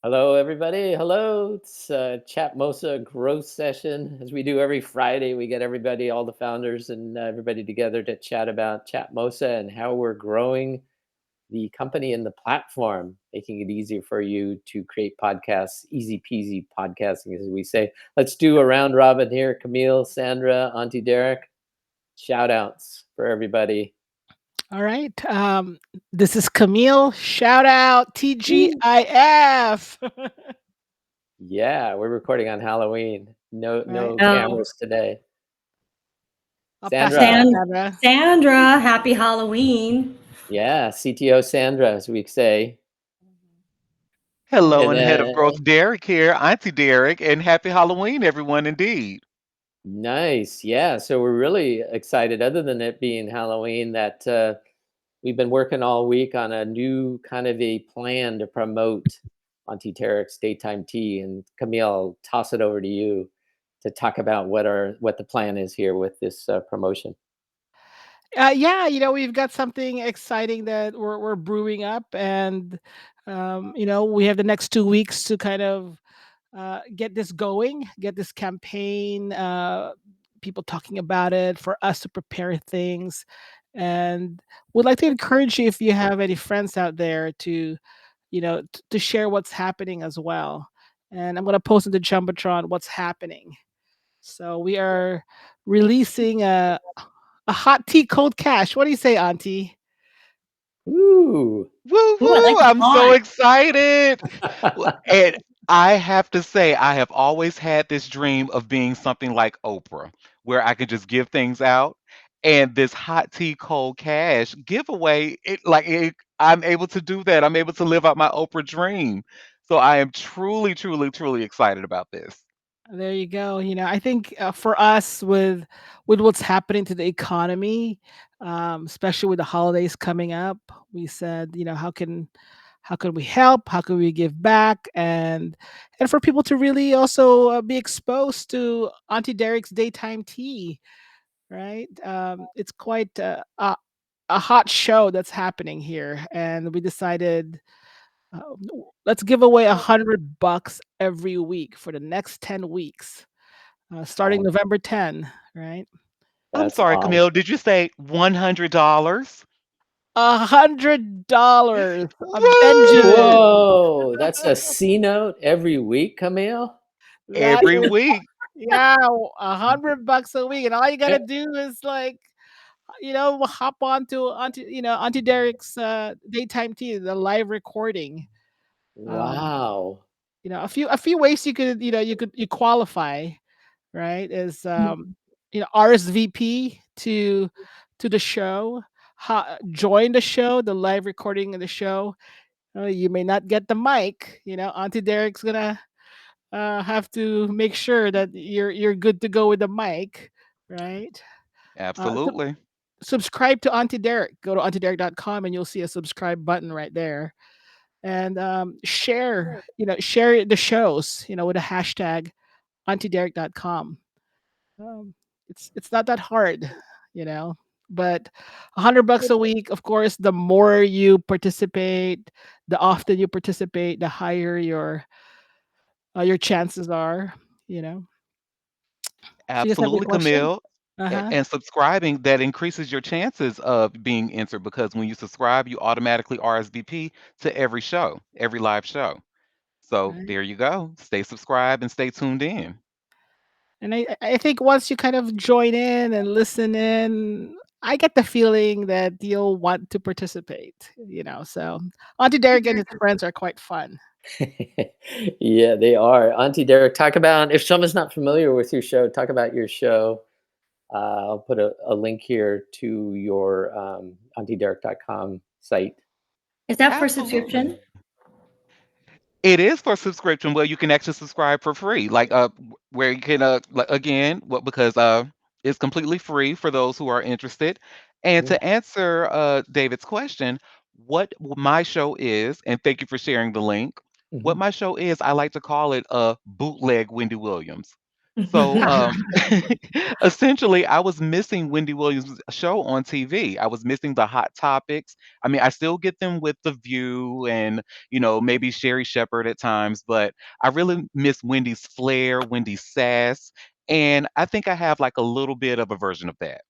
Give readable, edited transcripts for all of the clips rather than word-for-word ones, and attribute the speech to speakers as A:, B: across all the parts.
A: Hello, everybody. Hello. It's Chatmosa growth session. As we do every Friday, we get everybody, all the founders and everybody together to chat about Chatmosa and how we're growing the company and the platform, making it easier for you to create podcasts, easy peasy podcasting, as we say. Let's do a round robin here. Camille, Sandra, Auntie Derek, shout outs for everybody.
B: All right. This is Camille. Shout out
A: Woo.
B: TGIF.
A: Yeah, we're recording on Halloween. No,
B: Right.
A: no
C: Oh,
A: cameras today.
B: I'll pass it to
A: Sandra.
B: Sandra.
C: Sandra, happy Halloween.
A: Yeah, CTO Sandra, as we say.
D: Hello,
A: And
D: and head of growth, Derek here, Auntie Derek, and happy Halloween, everyone, indeed.
A: nice. Yeah, so we're really excited, other than it being Halloween, that we've been working all week on a new kind of a plan to promote Auntie Derek's Daytime Tea. And Camille, I'll toss it over to you to talk about what the plan is here with this promotion.
B: Yeah, we've got something exciting that we're brewing up, and we have the next 2 weeks to kind of get this going, get this campaign, people talking about it, for us to prepare things, and would like to encourage you if you have any friends out there to to share what's happening as well. And I'm going to post in the Jumbotron what's happening. So we are releasing a hot tea cold cash. What do you say, Auntie?
A: Ooh.
D: Woo
C: Ooh, I
D: woo!
C: like the
D: I'm so
C: font.
D: excited. And I have to say, I have always had this dream of being something like Oprah, where I could just give things out. And this hot tea cold cash giveaway, I'm able to do that. I'm able to live out my Oprah dream. So I am truly, truly, truly excited about this.
B: There you go. I think for us, with what's happening to the economy, especially with the holidays coming up, we said, how can we help? How can we give back? And for people to really also be exposed to Auntie Derek's daytime tea, right? It's quite a hot show that's happening here, and we decided, uh, let's give away $100 every week for the next 10 weeks, starting
A: Oh,
B: November 10. Right?
D: I'm
A: that's
D: sorry,
A: awesome.
D: Camille. Did you say $100?
B: $100, a
D: Woo!
B: Benjamin.
A: Whoa, that's a C note every week, Camille?
B: That
D: Every
B: is,
D: week.
B: yeah, $100 a week, and all you
A: Eh,
B: gotta do is like, hop Auntie Derek's daytime tea, the live recording. Um,
A: Wow.
B: a few ways you qualify, right? Is RSVP to the show, join the show, the live recording of the show. You may not get the mic. Auntie Derek's gonna have to make sure that you're good to go with the mic, right? So
D: Absolutely.
B: subscribe to Auntie Derek. Go to auntiederek.com and you'll see a subscribe button right there. And share the shows, with a hashtag auntiederek.com. Um, it's not that hard, you know. But $100 a week, of course, the more you participate, the often you participate, the higher your chances are, you know. So you guys have any
D: Absolutely,
B: question?
D: Camille.
B: Uh-huh.
D: And subscribing, that increases your chances of being entered because when you subscribe, you automatically RSVP to every show, every live show. So
B: Right.
D: there you go. Stay subscribed and stay tuned in.
B: And I think once you kind of join in and listen in, I get the feeling that you'll want to participate, So Auntie Derek and his friends are quite fun.
A: Yeah, they are. Auntie Derek, talk about, if someone's not familiar with your show, talk about your show. I'll put a link here to your auntiederek.com site.
C: Is that for
D: Absolutely.
C: subscription?
D: It is for subscription where you can actually subscribe for free. Where you can again, because it's completely free for those who are interested. And
A: Yeah.
D: to answer David's question, what my show is, and thank you for sharing the link. What
A: Mhm.
D: my show is, I like to call it a bootleg Wendy Williams So, essentially, I was missing Wendy Williams' show on TV. I was missing the hot topics. I mean, I still get them with The View and, maybe Sherry Shepherd at times, but I really miss Wendy's flair, Wendy's sass. And I think I have like a little bit of a version of that.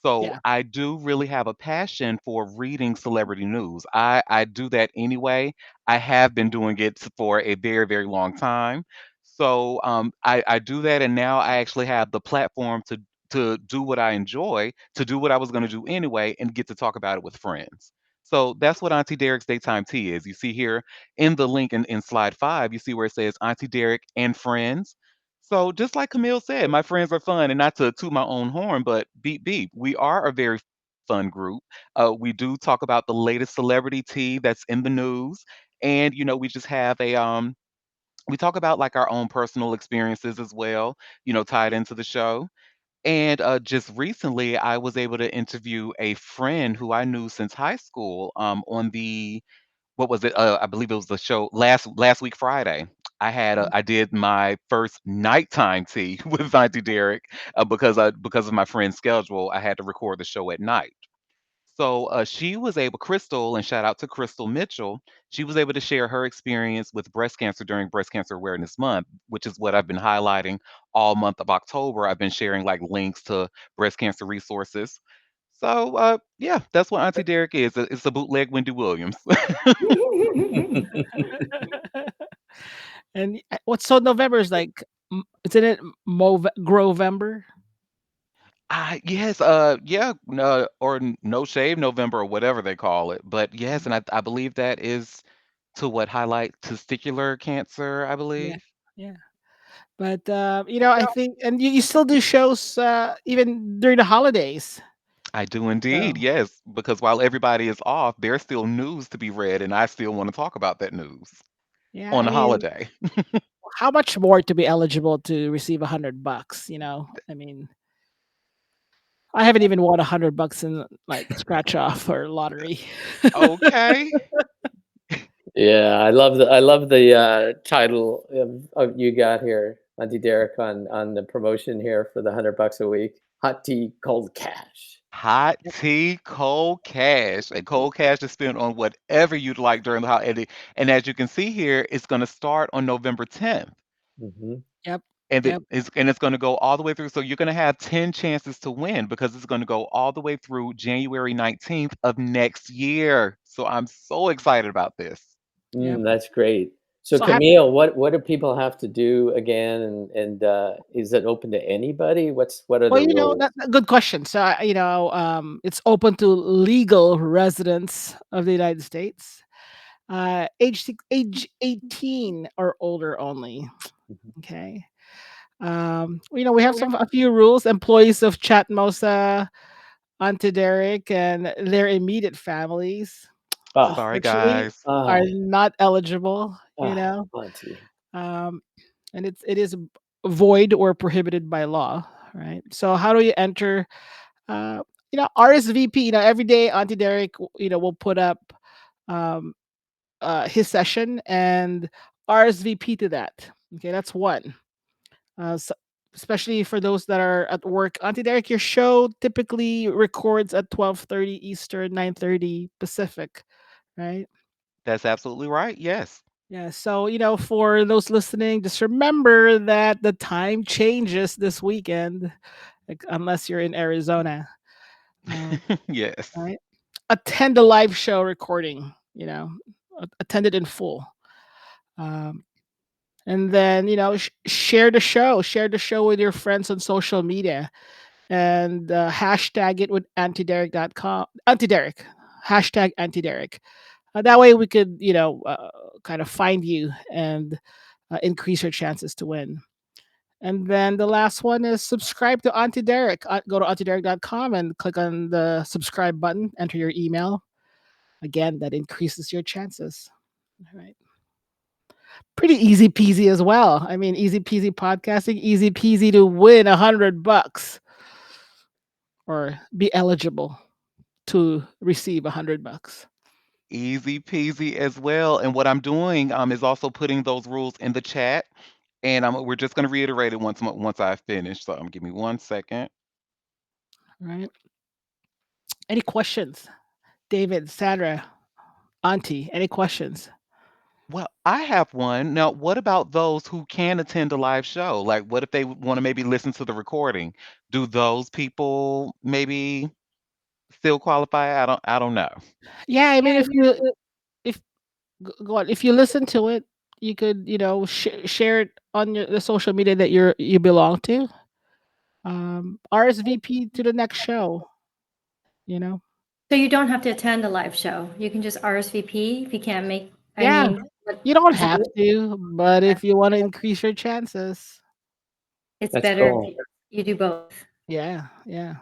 D: So
B: Yeah.
D: I do really have a passion for reading celebrity news. I do that anyway. I have been doing it for a very, very long time. So I do that, and now I actually have the platform to do what I enjoy, to do what I was going to do anyway, and get to talk about it with friends. So that's what Auntie Derek's Daytime Tea is. You see here in the link in slide 5, you see where it says Auntie Derek and friends. So just like Camille said, my friends are fun, and not to toot my own horn, but beep beep, we are a very fun group. We do talk about the latest celebrity tea that's in the news, and we just have we talk about like our own personal experiences as well, tied into the show. And just recently, I was able to interview a friend who I knew since high school on the what was it? I believe it was the show last week Friday. I did my first nighttime tea with Auntie Derek because of my friend's schedule. I had to record the show at night. So she was able, Crystal, and shout out to Crystal Mitchell. She was able to share her experience with breast cancer during Breast Cancer Awareness Month, which is what I've been highlighting all month of October. I've been sharing like links to breast cancer resources. So yeah, that's what Auntie Derek is. It's a bootleg Wendy Williams.
B: And what's so November is like, isn't it Grovember?
D: Yes, yeah, no, or No Shave November or whatever they call it. But yes, and I believe that is to what highlight testicular cancer, I
B: Yeah,
D: believe.
B: yeah. But I think, and you still do shows even during the holidays.
D: I do indeed,
B: So
D: yes, because while everybody is off, there's still news to be read, and I still want to talk about that news
B: yeah,
D: on
B: I
D: a
B: mean,
D: holiday.
B: how much more to be eligible to receive $100? I mean, I haven't even won $100 in like scratch off or lottery.
D: Okay.
A: Yeah, I love the title of you got here, Auntie Derek, on the promotion here for the $100 a week. Hot tea, cold cash.
D: Hot tea, cold cash, and cold cash is spent on whatever you'd like during the holiday. And as you can see here, it's going to start on November 10th.
A: Hmm.
B: Yep,
D: And
B: yep,
D: it's going to go all the way through. So you're going to have 10 chances to win because it's going to go all the way through January 19th of next year. So I'm so excited about this.
B: yep.
A: That's great. So
B: So
A: Camille, what do people have to do again? And is it open to anybody? What are
B: well,
A: the rules?
B: that's a good question. So, it's open to legal residents of the United States, age 18 or older only.
A: Mhm.
B: Okay. We have a few rules. Employees of Chatmosa, Auntie Derek, and their immediate families,
A: Ah,
D: Sorry,
B: unfortunately,
D: guys.
B: are
A: ah,
B: not eligible.
A: Auntie.
B: Um, and it is void or prohibited by law. Right. So how do you enter? RSVP. Every day Auntie Derek, will put up um, his session and RSVP to that. Okay, that's one. So, especially for those that are at work. Auntie Derek, your show typically records at 12:30 Eastern, 9:30 Pacific, right?
D: That's absolutely right. Yes.
B: Yeah. So, for those listening, just remember that the time changes this weekend, like, unless you're in Arizona. Um,
D: Yes.
B: right? Attend a live show recording, attend it in full. Um, and then, share the show with your friends on social media and hashtag it with antiderek.com, antiderek, hashtag antiderek. That way we could, kind of find you and increase your chances to win. And then the last one is subscribe to Auntie Derek. Go to auntiederek.com and click on the subscribe button, enter your email. Again, that increases your chances. All right. Pretty easy peasy as well. I mean, easy peasy podcasting, easy peasy to win $100 or be eligible to receive $100.
D: Easy peasy as well. And what I'm doing is also putting those rules in the chat. And we're just going to reiterate it once I finish. So give me 1 second.
B: Right. Any questions? David, Sandra, Auntie, any questions?
D: Well, I have one. Now, what about those who can attend a live show? Like, what if they want to maybe listen to the recording? Do those people maybe still qualify? I don't know.
B: Yeah, I mean, if go on, if you listen to it, you could, share it on the social media that you belong to. RSVP to the next show. You know.
C: So you don't have to attend a live show. You can just RSVP if you can't make, I
B: Yeah,
C: mean, what-
B: you don't
C: Zoom,
B: have to, but if you want to increase your chances,
C: it's
A: That's
C: better if
A: cool.
C: you do both.
B: yeah, yeah.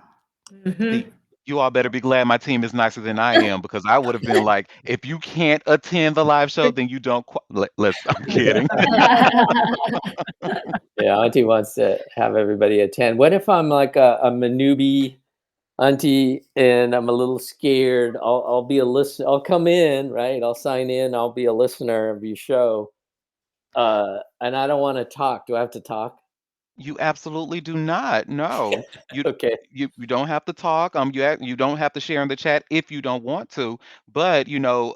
D: See,
C: Hmm.
D: you all better be glad my team is nicer than I am because I would have been like, if you can't attend the live show, then you don't. Let's. I'm kidding.
A: Yeah, Auntie wants to have everybody attend. What if I'm like a newbie Auntie and I'm a little scared? I'll be a listen. I'll come in, right? I'll sign in. I'll be a listener of your show. And I don't want to talk. Do I have to talk?
D: You absolutely do not. No, you
A: Okay.
D: you don't have to talk. You don't have to share in the chat if you don't want to. But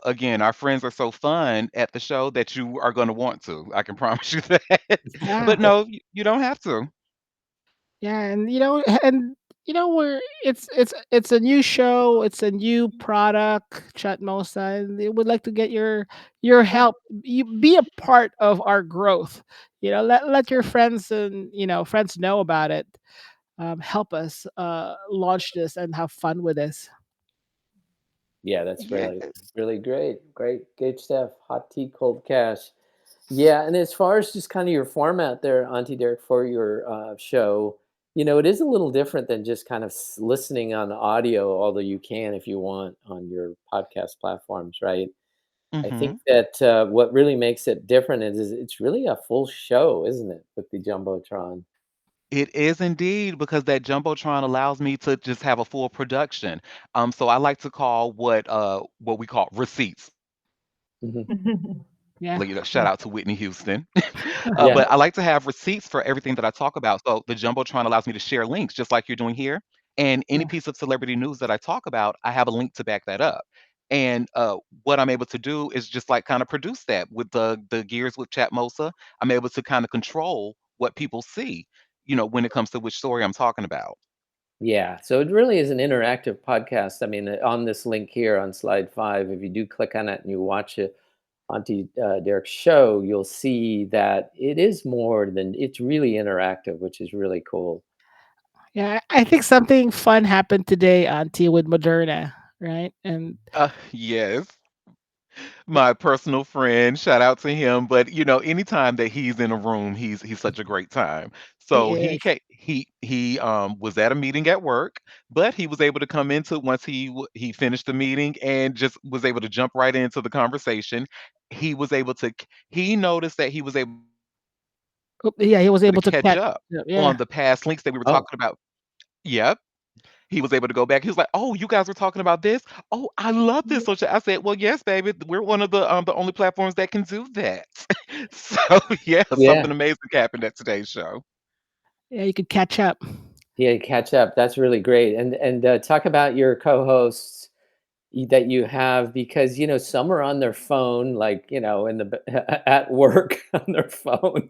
D: again, our friends are so fun at the show that you are going to want to. I can promise you that. But
B: Yeah,
D: no, you don't have to.
B: yeah, and we're it's a new show, it's a new product, Chatmosa, and they would like to get your help. You be a part of our growth. Let your friends and friends know about it. Help us launch this and have fun with this.
A: Yeah, that's really,
D: Yes.
A: really great. Great stuff. Hot tea, cold cash. Yeah, and as far as just kind of your format there, Auntie Derek, for your show, it is a little different than just kind of listening on audio, although you can if you want on your podcast platforms, right? I think
D: Hmm.
A: that what really makes it different is it's really a full show, isn't it, with the Jumbotron?
D: It is indeed because that Jumbotron allows me to just have a full production. So I like to call what we call receipts.
A: Hmm.
B: Yeah.
D: Shout out to Whitney Houston.
A: Yeah,
D: But I like to have receipts for everything that I talk about. So the Jumbotron allows me to share links, just like you're doing here. And any
B: Yeah.
D: piece of celebrity news that I talk about, I have a link to back that up. And what I'm able to do is just like kind of produce that with the gears with Chatmosa. I'm able to kind of control what people see, when it comes to which story I'm talking about.
A: yeah. So it really is an interactive podcast. I mean, on this link here on slide 5, if you do click on it and you watch it, Auntie Derek's show, you'll see that it is more than it's really interactive, which is really cool.
B: Yeah, I think something fun happened today, Auntie, with Moderna, right? And
D: Yes. My personal friend, shout out to him. But anytime that he's in a room, he's such a great time.
B: he
D: So
B: is.
D: he was at a meeting at work, but he was able to come into once he finished the meeting and just was able to jump right into the conversation. He was able to he noticed that he was able
B: Yeah, he was
D: to
B: able to
D: catch
B: catch.
D: up
B: Yeah.
D: on the past links that we were
A: Oh,
D: talking about. Yep. He was able to go back. He was like, "Oh, you guys were talking about this? Oh, I love this social." I said, "Well, yes, baby. We're one of the only platforms that can do that." So yeah,
A: yeah.
D: something amazing happened at today's show.
B: Yeah, you could catch up.
A: Yeah, catch up. That's really great. And talk about your co-hosts that you have, because some are on their phone, like in at work on their phone,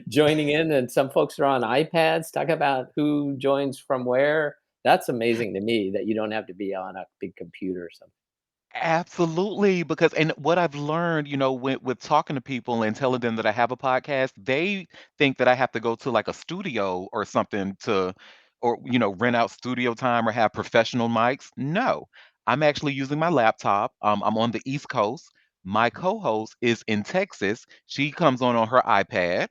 A: joining in, and some folks are on iPads. Talk about who joins from where. That's amazing to me that you don't have to be on a big computer or something.
D: Absolutely, because and what I've learned, with talking to people and telling them that I have a podcast, they think that I have to go to like a studio or something or rent out studio time or have professional mics. No, I'm actually using my laptop. I'm on the East Coast. My co-host is in Texas. She comes on her iPad.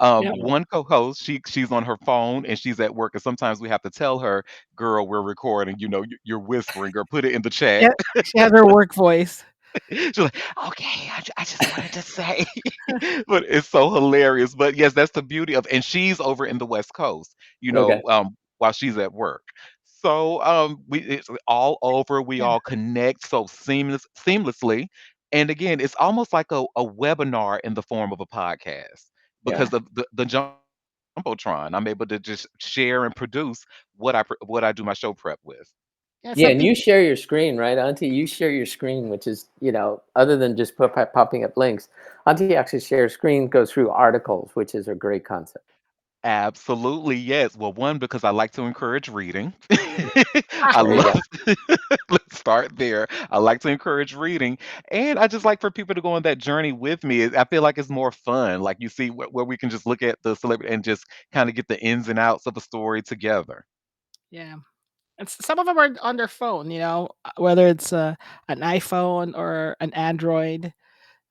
B: Yeah.
D: One co-host, she's on her phone and she's at work, and sometimes we have to tell her, "Girl, we're recording. You're whispering, or put it in the chat."
B: Yeah, she has her work voice.
D: She's like, "Okay, I just wanted to say," but it's so hilarious. But yes, that's the beauty of, and she's over in the West Coast,
A: Okay.
D: while she's at work. So it's all over. We
B: Yeah.
D: all connect so seamlessly, and again, it's almost like a webinar in the form of a podcast.
A: Yeah.
D: because of the Jumbotron. I'm able to just share and produce what I do my show prep with.
B: Yeah,
A: Yeah,
B: some
A: and you
B: people.
A: share your screen, right, Auntie? You share your screen, which is, other than just popping up links, Auntie actually shares screen, goes through articles, which is a great concept.
D: Absolutely, yes. Well, one, because I like to encourage reading.
B: Ah,
D: I
A: There you
D: love
A: go.
D: let's start there. I like to encourage reading, and I just like for people to go on that journey with me. I feel like it's more fun. Like you see where we can just look at the celebrity and just kind of get the ins and outs of a story together.
B: yeah. And some of them are on their phone, whether it's an iPhone or an Android.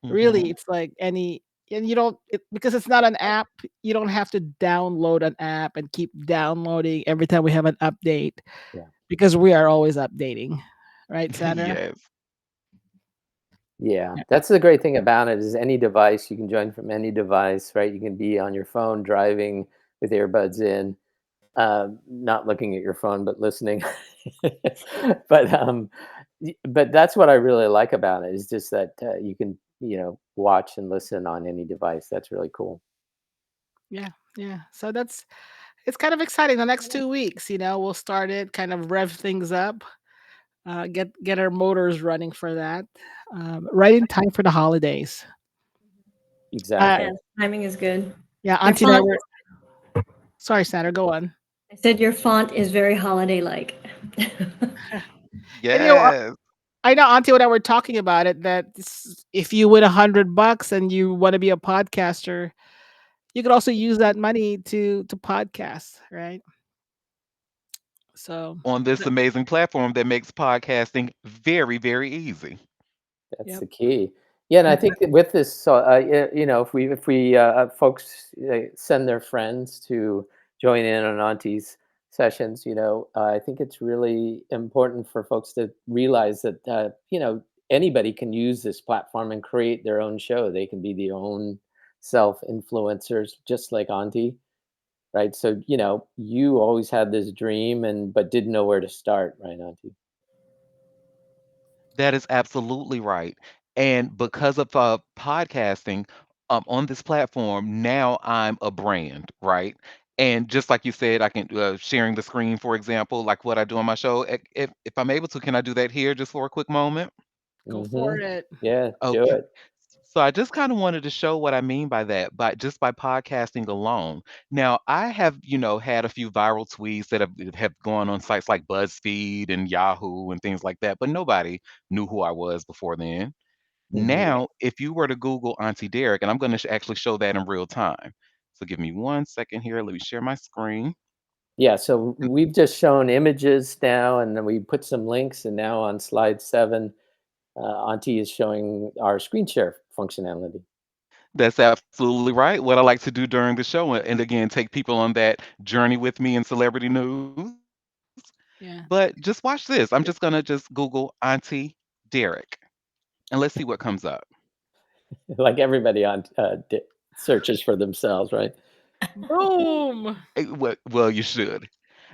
B: Really,
D: Hmm.
B: it's like any, and you don't because it's not an app. You don't have to download an app and keep downloading every time we have an update
A: Yeah.
B: because we are always updating, right, Sandra?
D: Yes.
A: Yeah,
B: Yeah.
A: that's the great thing about it is any device, you can join from any device, right? You can be on your phone driving with earbuds in, not looking at your phone, but listening. But that's what I really like about it is just that, you can, watch and listen on any device. That's really cool.
B: Yeah, yeah. So it's kind of exciting. The next 2 weeks, we'll start it, kind of rev things up, get our motors running for that, right in time for the holidays. Uh,
A: Exactly.
C: Yes, timing is good.
B: yeah,
C: Your
B: Auntie and I
C: font,
B: were. Sorry, Sandra, go on.
C: I said your font is very holiday-like.
B: And
D: Yes.
B: I know Auntie and I were talking about it that if you win $100 and you want to be a podcaster, you could also use that money to podcast, right? So,
D: On this
B: th-
D: amazing platform that makes podcasting very, very easy.
A: That's
B: yep.
A: the key. Yeah, and I think that with this, so if we folks send their friends to join in on Auntie's sessions, I think it's really important for folks to realize that anybody can use this platform and create their own show. They can be their own self influencers, just like Auntie, right? So you always had this dream and but didn't know where to start, right, Auntie?
D: That is absolutely right. And because of podcasting on this platform, now I'm a brand, right? And just like you said, I can sharing the screen, for example, like what I do on my show. If I'm able to, can I do that here just for a quick moment?
B: Go for
A: Mm-hmm.
B: it.
A: Yeah, do
D: Okay.
A: it.
D: So I just kind of wanted to show what I mean by that, by podcasting alone. Now, I have, had a few viral tweets that have gone on sites like BuzzFeed and Yahoo and things like that, but nobody knew who I was before then.
A: Mhm.
D: Now, if you were to Google Auntie Derek, and I'm going to actually show that in real time. So give me 1 second here. Let me share my screen.
A: Yeah, so we've just shown images now, and then we put some links, and now on slide 7, Auntie is showing our screen share functionality.
D: That's absolutely right. What I like to do during the show, and again, take people on that journey with me in celebrity news. But
B: Yeah.
D: just watch this. I'm just gonna just Google Auntie Derek, and let's see what comes up.
A: Like everybody on searches for themselves, right?
B: Boom.
D: Well, you should.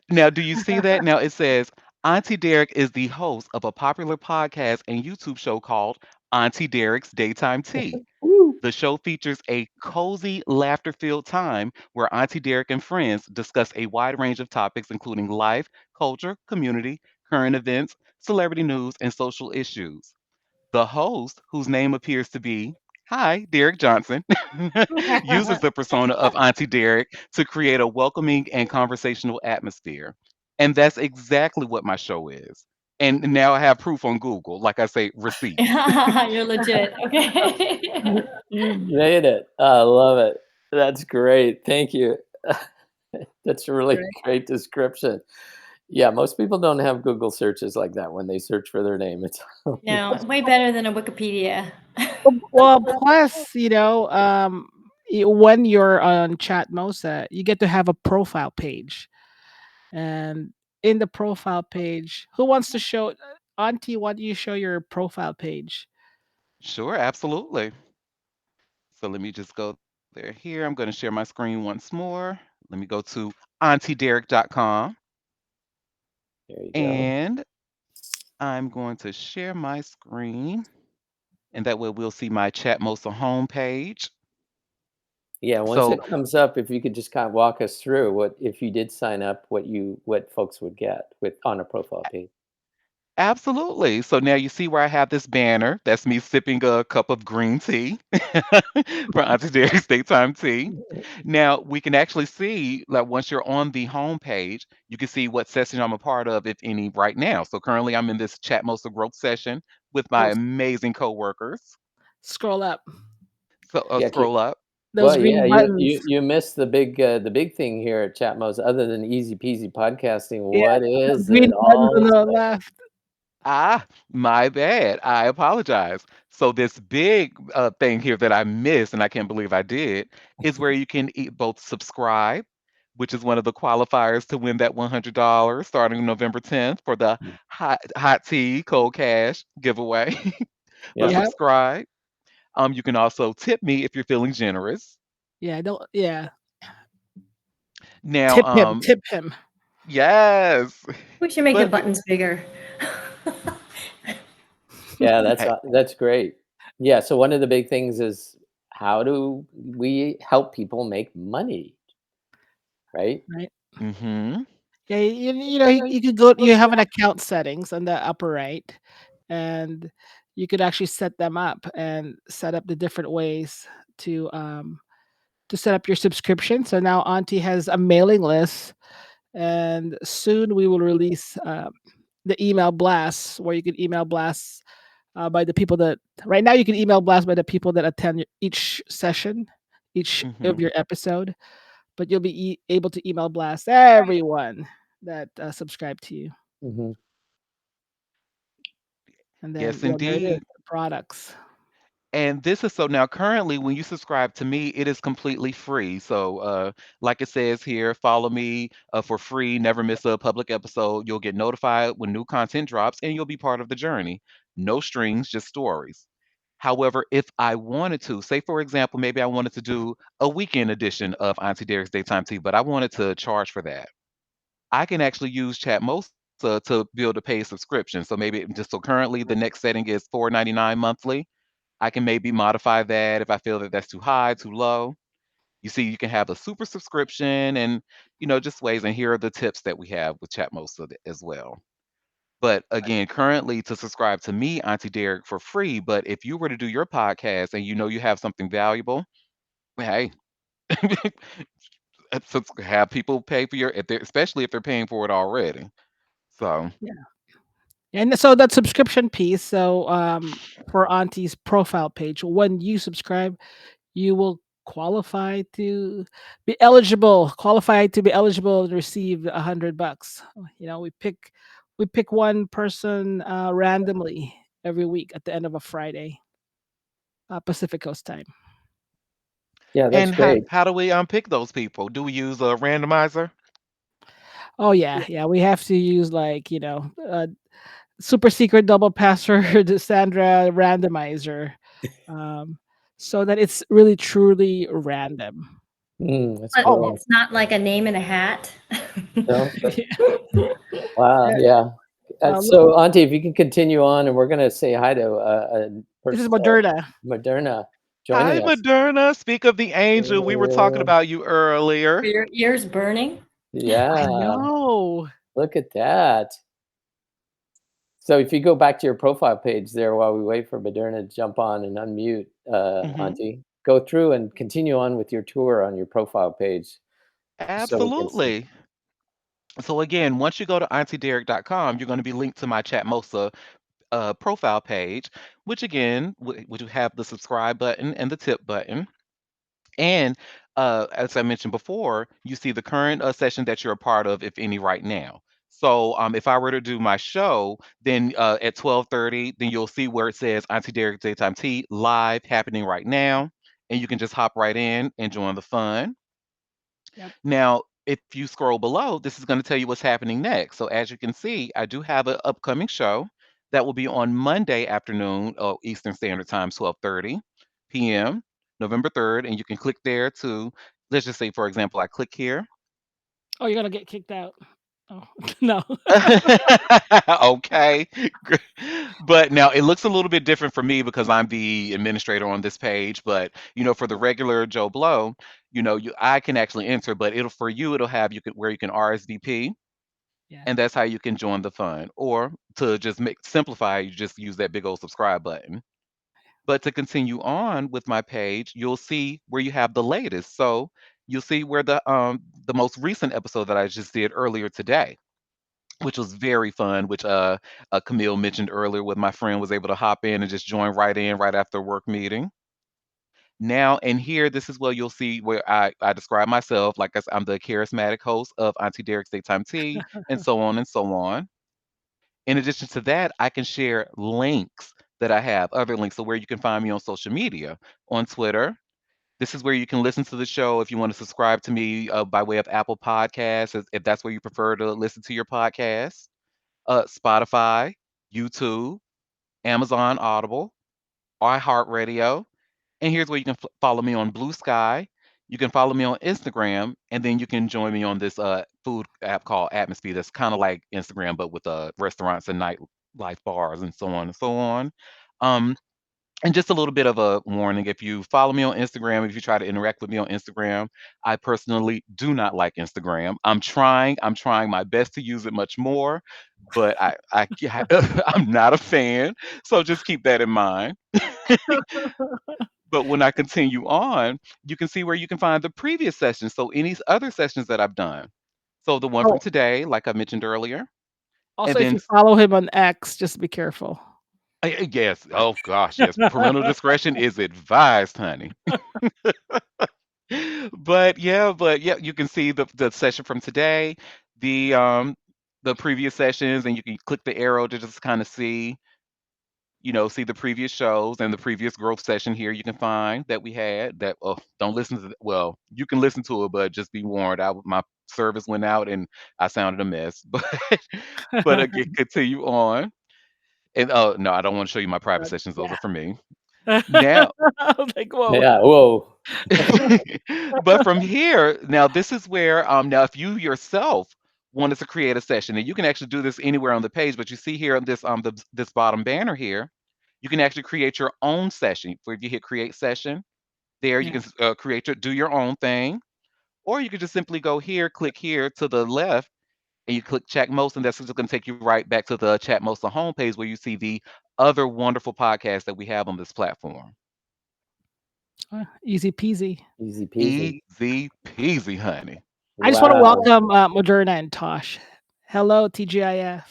D: Now, do you see that? Now it says Auntie Derek is the host of a popular podcast and YouTube show called Auntie Derek's Daytime Tea.
A: Woo!
D: The show features a cozy, laughter filled time where Auntie Derek and friends discuss a wide range of topics, including life, culture, community, current events, celebrity news, and social issues. The host, whose name appears to be Hi, Derek Johnson, uses the persona of Auntie Derek to create a welcoming and conversational atmosphere. And that's exactly what my show is. And now I have proof on Google, like I say, receipts.
C: You're legit. Okay.
A: You made it. I love it. That's great. Thank you. That's a really
B: Right.
A: great description. Yeah, most people don't have Google searches like that when they search for their name. It's
C: No, way better than a Wikipedia.
B: Well, plus, when you're on Chatmosa, you get to have a profile page. And in the profile page, who wants to show Auntie, why don't you show your profile page?
D: Sure, absolutely. So let me just go there here. I'm going to share my screen once more. Let me go to auntiederek.com
A: there you go.
D: and I'm going to share my screen. And that way we'll see my Chatmosa homepage.
A: Yeah, once
D: So
A: it comes up, if you could just kind of walk us through what if you did sign up, what folks would get with on a profile page.
D: absolutely. So now you see where I have this banner. That's me sipping a cup of green tea for Auntie Derek's daytime tea. Now we can actually see, like, once you're on the home page, you can see what session I'm a part of, if any, right now. So currently I'm in this Chatmosa growth session with my
B: Oh,
D: amazing coworkers.
B: scroll up.
D: So
A: Yeah,
D: scroll up.
B: Those
A: well, yeah,
B: green
A: you
B: buttons.
A: you missed the big thing here at Chatmos. Other than easy peasy podcasting,
B: Yeah,
A: what
B: those
A: is
B: green
A: it
B: buttons on
A: all?
B: the left.
D: Ah, my bad. I apologize. So this big thing here that I missed, and I can't believe I did, is where you can both subscribe, which is one of the qualifiers to win that $100 starting November 10th for the hot tea cold cash giveaway. But
A: Yeah.
B: Yeah,
D: subscribe. You can also tip me if you're feeling generous.
B: yeah, don't, yeah.
D: Now,
B: Tip him.
D: yes,
C: We should make the
D: but
C: buttons bigger.
A: Yeah,
D: hey,
A: that's great. Yeah, so one of the big things is how do we help people make money, right?
B: Right.
D: mm-hmm,
B: Yeah, you know, you could go. You have an account settings on the upper right, and you could actually set them up and set up the different ways to set up your subscription. So now Auntie has a mailing list, and soon we will release the email blasts where you can email blasts by the people that right now you can email blast by the people that attend each session, each of
D: mm-hmm.
B: your episode, but you'll be able to email blast everyone that subscribe to you,
A: Mhm.
B: and then
D: Yes,
B: yeah, there it is,
D: indeed.
B: the products.
D: And this is so now currently when you subscribe to me, it is completely free. So like it says here, follow me for free, never miss a public episode. You'll get notified when new content drops and you'll be part of the journey. No strings, just stories. However, if I wanted to, say for example, maybe I wanted to do a weekend edition of Auntie Derek's Daytime Tea, but I wanted to charge for that. I can actually use Chatmosa to build a paid subscription. So maybe just so currently the next setting is $4.99 monthly. I can maybe modify that if I feel that that's too high, too low. You see, you can have a super subscription and, just ways. And here are the tips that we have with Chatmosa as well. But again, currently to subscribe to me, Auntie Derek, for free. But if you were to do your podcast and you know you have something valuable, hey, have people pay for especially if they're paying for it already. So,
B: Yeah, and so that subscription piece. So for Auntie's profile page, when you subscribe, you will qualify to be eligible to receive $100. You know, we pick one person randomly every week at the end of a Friday, Pacific Coast time.
A: Yeah, that's
D: and how,
A: great.
D: how do we unpick those people? Do we use a randomizer?
B: Oh yeah, yeah. We have to use like super secret double password Sandra randomizer, um, so that it's really truly random.
A: That's
C: But
B: Oh,
A: cool.
C: it's not like a name in a hat.
A: No?
B: yeah.
A: Wow, yeah.
B: Look,
A: So, Auntie, if you can continue on, and we're gonna say hi to a
B: this is
A: person,
B: Moderna.
A: Moderna
D: Hi,
A: joining us.
D: Moderna. Speak of the angel. We were talking
A: Yeah.
D: about you
C: Are
D: earlier.
C: your ears burning?
B: I
A: Yeah,
B: know.
A: look at that. So if you go back to your profile page there while we wait for Moderna to jump on and unmute,
D: Hmm.
A: Auntie, go through and continue on with your tour on your profile page so we can see.
D: Absolutely. So again, once you go to auntiederek.com, you're going to be linked to my Chatmosa profile page, which again, would have the subscribe button and the tip button. And as I mentioned before, you see the current session that you're a part of, if any, right now. So if I were to do my show, then at 12:30, then you'll see where it says Auntie Derek Daytime Tea live happening right now. And you can just hop right in and join the fun.
B: Yep.
D: Now, if you scroll below, this is going to tell you what's happening next. So as you can see, I do have an upcoming show that will be on Monday afternoon, Eastern Standard Time, 12:30 p.m., November 3rd. And you can click there to, let's just say, for example, I click here.
B: Oh, you're gonna get kicked out. Oh, no.
D: Okay. But now it looks a little bit different for me because I'm the administrator on this page. But for the regular Joe Blow, I can actually enter, but it'll for you it'll have you can where you can RSVP,
B: Yeah.
D: and that's how you can join the fun. Or to just make simplify, you just use that big old subscribe button. But to continue on with my page, you'll see where you have the latest. So you'll see where the most recent episode that I just did earlier today, which was very fun, which Camille mentioned earlier, with my friend was able to hop in and just join right in right after a work meeting. Now and here, this is where you'll see where I describe myself like I'm the charismatic host of Auntie Derek's Daytime Tea, and so on and so on. In addition to that, I can share links that I have, other links, so where you can find me on social media, on Twitter. This is where you can listen to the show if you want to subscribe to me by way of Apple Podcasts, if that's where you prefer to listen to your podcast. Spotify, YouTube, Amazon Audible, iHeartRadio. And here's where you can follow me on Blue Sky. You can follow me on Instagram, and then you can join me on this food app called Atmosphere. That's kind of like Instagram, but with restaurants and nightlife bars and so on and so on. Um, and just a little bit of a warning: if you follow me on Instagram, if you try to interact with me on Instagram, I personally do not like Instagram. I'm trying my best to use it much more, but I'm not a fan. So just keep that in mind. But when I continue on, you can see where you can find the previous sessions. So any other sessions that I've done. So the one from
B: Oh,
D: today, like I mentioned earlier, and
B: also, if
D: then
B: you follow him on X, just be careful.
D: yes, oh gosh, yes, parental discretion is advised, honey. But yeah, you can see the session from today, the um the previous sessions, and you can click the arrow to just kind of see the previous shows and the previous growth session here you can find that we had. That don't listen to well, you can listen to it, but just be warned, my service went out and I sounded a mess. But again, continue on. And oh no, I don't want to show you my private sessions, those
B: Yeah.
D: are for me. Now
B: I was like, whoa.
A: Yeah. Whoa.
D: but from here, now this is where now if you yourself wanted to create a session, and you can actually do this anywhere on the page, but you see here on this bottom banner here, you can actually create your own session. For if you hit create session, there you
B: Yeah.
D: can do your own thing, or you could just simply go here, click here to the left, and you click Chatmosa, and that's just going to take you right back to the Chatmosa homepage where you see the other wonderful podcasts that we have on this platform.
B: Easy peasy.
A: Easy peasy.
D: Easy peasy, honey.
B: I just want to
A: Wow.
B: welcome Moderna and Tosh. Hello, TGIF.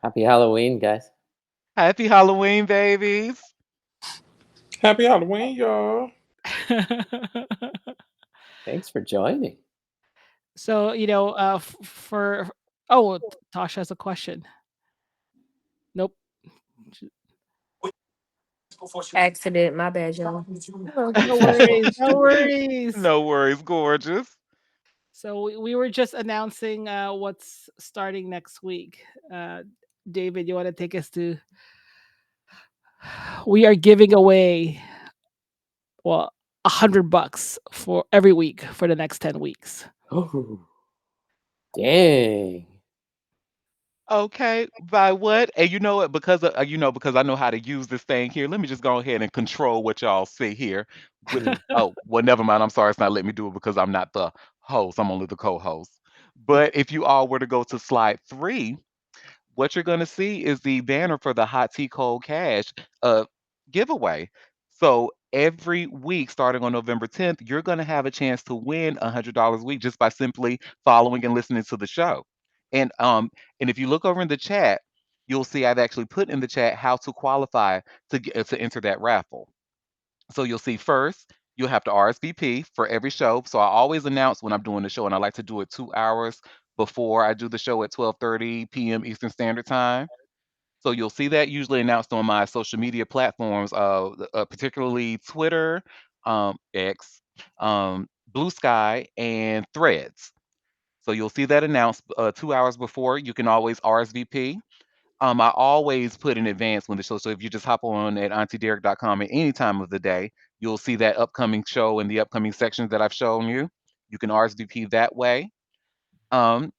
A: Happy Halloween, guys.
D: Happy Halloween, babies.
E: Happy Halloween, y'all.
A: Thanks for joining.
B: So, for oh, Tosh has a question. Nope.
F: Accident. My bad, y'all.
B: No worries. No worries.
D: No worries, gorgeous.
B: So we were just announcing what's starting next week. David, you want to take us to? We are giving away, well, $100 for every week for the next 10 weeks.
A: Oh, dang.
D: Okay, by what? And you know what? Because I know how to use this thing here. Let me just go ahead and control what y'all see here. Oh, well, never mind. I'm sorry, it's not letting me do it because I'm not the host. I'm only the co-host. But if you all were to go to slide 3, what you're going to see is the banner for the Hot Tea Cold Cash uh, giveaway. So every week, starting on November 10th, you're going to have a chance to win $100 a week just by simply following and listening to the show. And if you look over in the chat, you'll see I've actually put in the chat how to qualify to enter that raffle. So you'll see first, you'll have to RSVP for every show. So I always announce when I'm doing the show, and I like to do it 2 hours before I do the show at 12:30 p.m. Eastern Standard Time. So you'll see that usually announced on my social media platforms, particularly Twitter, X, Blue Sky, and Threads. So you'll see that announced 2 hours before. You can always RSVP. I always put in advance when the show. So if you just hop on at auntiederek.com at any time of the day, you'll see that upcoming show and the upcoming sections that I've shown you. You can RSVP that way. Um,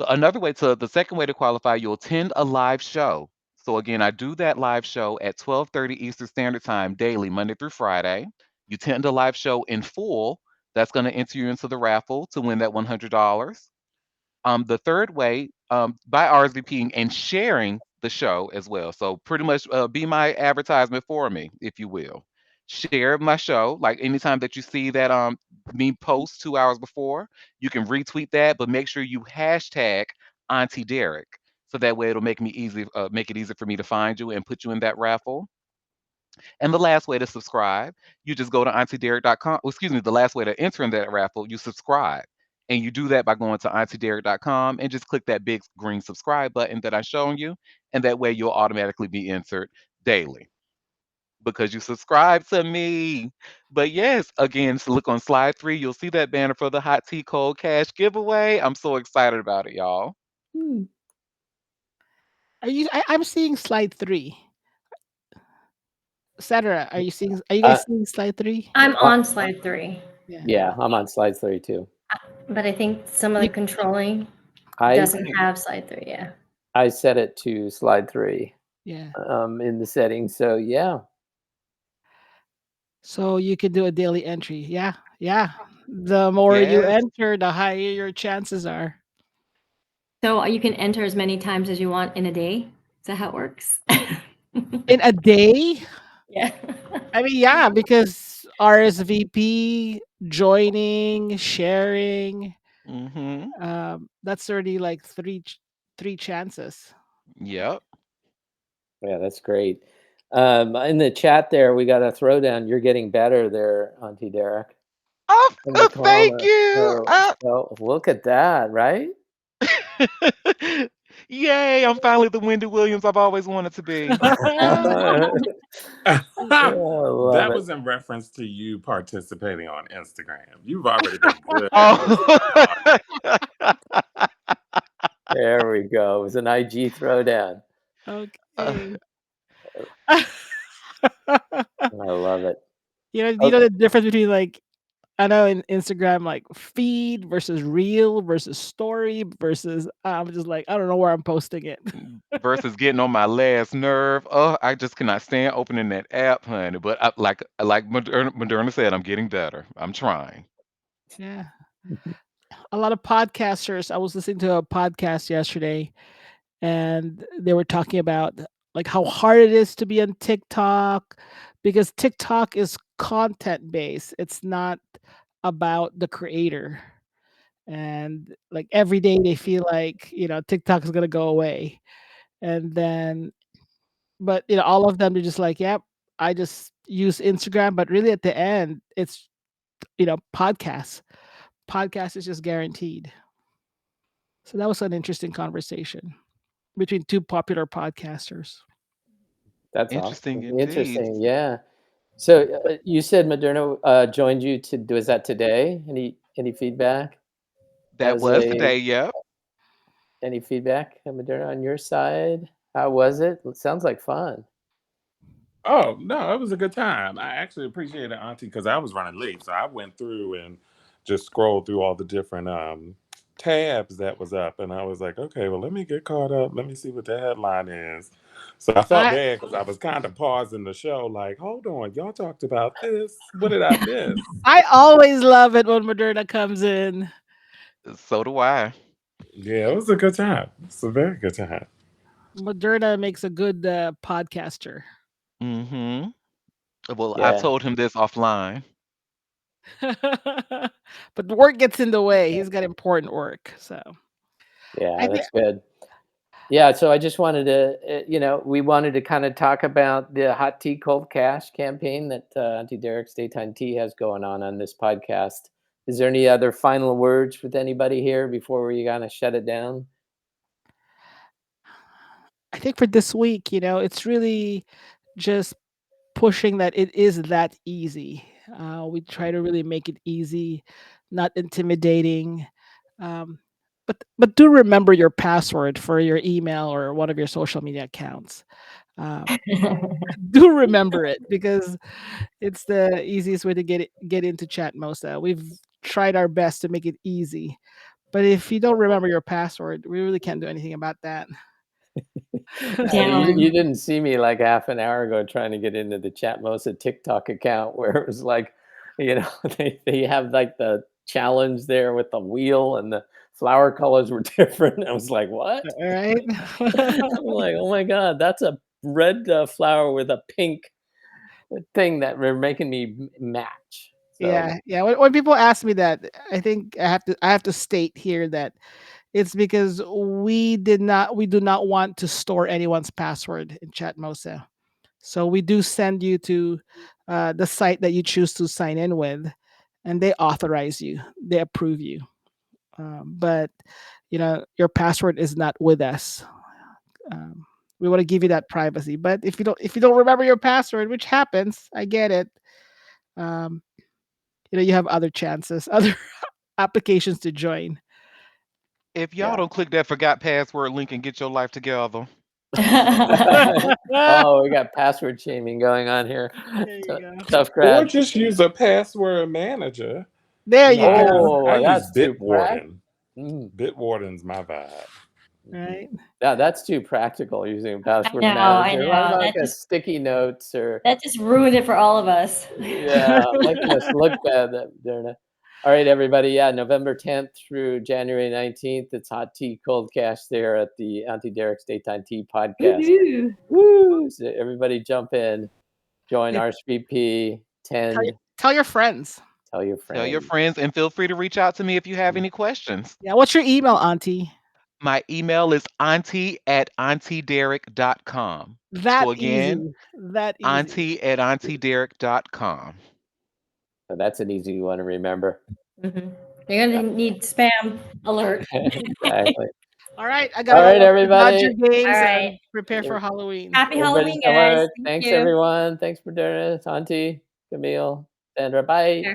D: So the second way to qualify, you'll attend a live show. So again, I do that live show at 12:30 Eastern Standard Time daily, Monday through Friday. You attend a live show in full. That's going to enter you into the raffle to win that $100. The third way, by RSVPing and sharing the show as well. So pretty much be my advertisement for me, if you will. Share my show. Like anytime that you see that me post 2 hours before, you can retweet that, but make sure you hashtag Auntie Derek. So that way it'll make it easy for me to find you and put you in that raffle. And the last way to subscribe, you just go to auntiederek.com. Excuse me, the last way to enter in that raffle, you subscribe. And you do that by going to auntiederek.com and just click that big green subscribe button that I've shown you. And that way you'll automatically be entered daily because you subscribe to me. But yes, again, so look on slide 3. You'll see that banner for the Hot Tea Cold Cash giveaway. I'm so excited about it, y'all.
A: Hmm.
B: I'm seeing slide 3. Sandra, are you
A: Uh,
B: guys seeing slide 3?
C: I'm
A: uh,
C: on slide 3,
B: Yeah.
A: yeah, I'm on slide 3 too.
C: but I think some of the
B: You,
C: controlling
A: I
C: doesn't have slide 3. Yeah.
A: I set it to slide 3
B: yeah.
A: in the settings. So yeah.
B: So you can do a daily entry. Yeah. Yeah. The more you
D: Yes.
B: enter, the higher your chances are.
C: So you can enter as many times as you want in a day. Is that how it works?
B: In a day?
C: Yeah.
B: I mean, yeah, because RSVP, joining, sharing,
D: Mm-hmm.
B: that's already like three chances.
D: Yep.
A: Yeah, that's great. In the chat there, we got a throwdown. You're getting better there, Auntie Derek.
D: Oh,
A: In the
D: thank
A: comments.
D: you.
A: So look at that, right?
D: Yay, I'm finally the Wendy Williams I've always wanted to be.
A: I love
E: That
A: it.
E: was in reference to you participating on Instagram. You've already been good at this.
D: Oh.
A: There we go. It was an IG throwdown.
B: Okay.
A: I love it.
B: You
A: Oh,
B: know the difference between like I know in Instagram like feed versus reel versus story versus I'm just like I don't know where I'm posting it.
D: Versus getting on my last nerve. Oh, I just cannot stand opening that app, honey. But like Moderna said, I'm getting better. I'm trying.
B: Yeah. A lot of podcasters. I was listening to a podcast yesterday and they were talking about like how hard it is to be on TikTok because TikTok is content based. It's not about the creator. And like every day they feel like, TikTok is going to go away. And then but all of them are just like, yep, I just use Instagram, but really at the end it's podcasts. Podcast is just guaranteed. So that was an interesting conversation between two popular podcasters.
A: that's
D: Interesting
A: awesome.
D: indeed.
A: Interesting. Yeah. So you said Moderna joined you was that today? Any feedback
D: That
A: as
D: was
A: a
D: today, yep.
A: any feedback, Moderna, on your side? How was it? It sounds like fun.
E: Oh, no, it was a good time. I actually appreciated Auntie because I was running late. So I went through and just scrolled through all the different tabs that was up. And I was like, okay, well, let me get caught up. Let me see what the headline is. So I felt
B: I
E: bad because I was kind of pausing the show like, hold on, y'all talked about this. What did I miss?
B: I always love it when Moderna comes in.
D: So do I.
E: Yeah, it was a good time. It's a very good time.
B: Moderna makes a good podcaster.
D: Mm-hmm. Well, I've
A: Yeah.
D: told him this offline.
B: But the work gets in the way. He's got important work. So
A: Yeah,
B: I think
A: that's good. Yeah, so I just wanted to, we wanted to kind of talk about the hot tea cold cash campaign that Auntie Derek's Daytime Tea has going on this podcast. Is there any other final words with anybody here before we kind of shut it down?
B: I think for this week, it's really just pushing that it is that easy. We try to really make it easy, not intimidating. Um, but do remember your password for your email or one of your social media accounts. Um, do remember it because it's the easiest way to get into Chatmosa. We've tried our best to make it easy, But if you don't remember your password, we really can't do anything about that.
A: You didn't see me like half an hour ago trying to get into the Chatmosa TikTok account where it was like, they have like the challenge there with the wheel and the flower colors were different. I was like, what?
B: Right?
A: I'm like, oh my God, that's a red flower with a pink thing that we're making me match. So
B: Yeah. When people ask me that, I think I have to state here that it's because we do not want to store anyone's password in Chatmosa. So we do send you to the site that you choose to sign in with, and they authorize you, they approve you. But your password is not with us. Um, we want to give you that privacy. But if you don't remember your password, which happens, I get it. Um, you have other chances, other applications to join.
D: If y'all
A: yeah.
D: don't click that forgot password link and get your life together.
A: Oh, we got password shaming going on here.
B: There you go.
A: Tough
E: Or
A: crowd.
E: just use a password manager.
B: There you go.
E: I
A: Oh,
E: use
A: that's too
E: Bitwarden.
A: Mm.
E: Bitwarden's my vibe.
B: Right.
A: Yeah, that's too practical using a password
C: I
A: manager. What
C: know.
A: about like a sticky notes or
C: That just ruined it for all of us.
A: yeah, making us look bad that they're not. All right, everybody. Yeah, November 10th through January 19th. It's hot tea, cold cash there at the Auntie Derek's Daytime Tea podcast.
C: Woohoo.
A: Woo! So everybody jump in, join
B: Yeah.
A: RSVP, tend,
B: Tell your friends.
A: tell your
D: Tell your
A: friends.
D: friends and feel free to reach out to me if you have any questions.
B: Yeah. What's your email, Auntie?
D: My email is auntie@auntiederek.com.
B: That
D: So again,
B: easy. That easy.
D: auntie@auntiederek.com.
A: So that's an easy one to remember.
C: You're gonna need spam alert.
A: Exactly.
B: All right. I
A: All
B: gotta go
A: right,
B: watch the Dodger
A: everybody.
B: games
C: All
B: and
C: right.
B: prepare for Halloween.
C: Happy
A: Everybody
C: Halloween,
A: so
C: guys.
A: much.
C: Thank
A: Thanks,
C: you.
A: everyone. Thanks for doing it. Auntie, Camille, Sandra. Bye.
C: Sure.